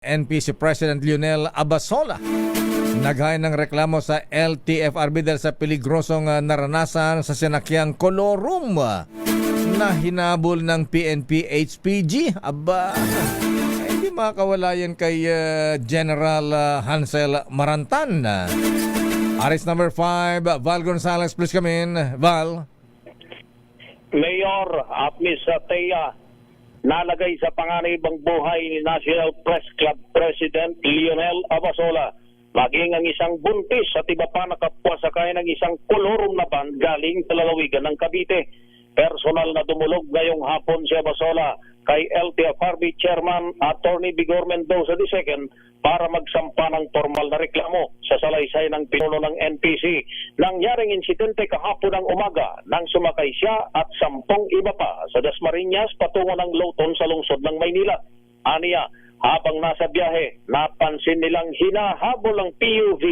NPC President Lionel Abasola naghain ng reklamo sa LTFRB dahil sa peligrosong naranasan sa sinakyang kolorum na hinabol ng PNP HPG. Aba, hindi makawala yan kay General Hansel Marantan. Arrest number 5, Val Gonzales, please come in. Val. Mayor at Ms. Thea, nalagay sa panganibang buhay ni National Press Club President Lionel Abasola maging ang isang buntis at iba pa nakapwasakay ng isang kolorum na van galing sa lalawigan ng Cavite. Personal na dumulog ngayong hapon si Abasola kay LTFRB Chairman Attorney Vigor Mendoza II para magsampa ng formal na reklamo sa salaysay ng pinuno ng NPC. Nangyaring insidente kahapon ng umaga nang sumakay siya at 10 iba pa sa Dasmariñas patungo ng Lawton sa lungsod ng Maynila. Aniya, habang nasa biyahe, napansin nilang hinahabol ang PUV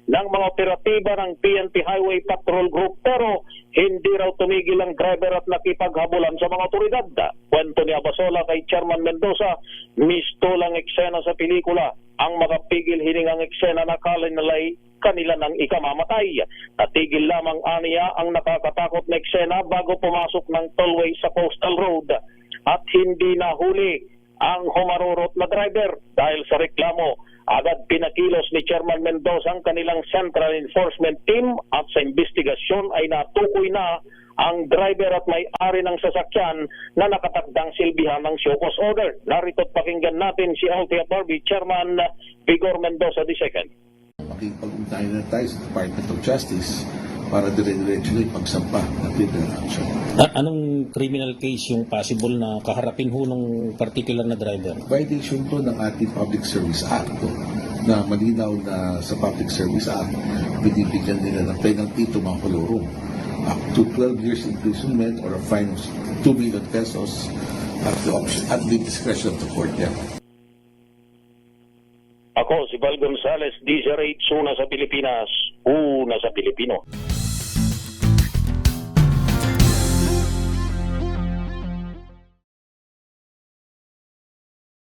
ng mga operatiba ng PNP Highway Patrol Group pero hindi raw tumigil ang driver at nakipaghabulan sa mga otoridad. Kwento ni Abasola kay Chairman Mendoza, misto lang eksena sa pelikula ang makapigil hiningang eksena na akala nila'y kanila ng ikamamatay. Natigil lamang aniya ang nakakatakot na eksena bago pumasok ng tollway sa Coastal Road at hindi nahuli ang humarurot na driver. Dahil sa reklamo, agad pinakilos ni Chairman Mendoza ang kanilang Central Enforcement Team at sa investigasyon ay natukoy na ang driver at may-ari ng sasakyan na nakatakdang silbihan ng show cause order. Narito't pakinggan natin si LTFRB Chairman Vigor Mendoza II. Makikipag-ugnayan na tayo sa Department of Justice para dire-diretso na ipagsampa ng criminal action. Anong criminal case yung possible na kaharapin ho ng particular na driver? Violation to ng ating Public Service Act na malinaw na sa Public Service Act binibigyan nila ng penalty to mga kolorum up to 12 years imprisonment or a fine of 2 million pesos at the discretion of the court. Yeah. Ako si Val Gonzales, DJ Rate, una sa Pilipinas, una sa Pilipino.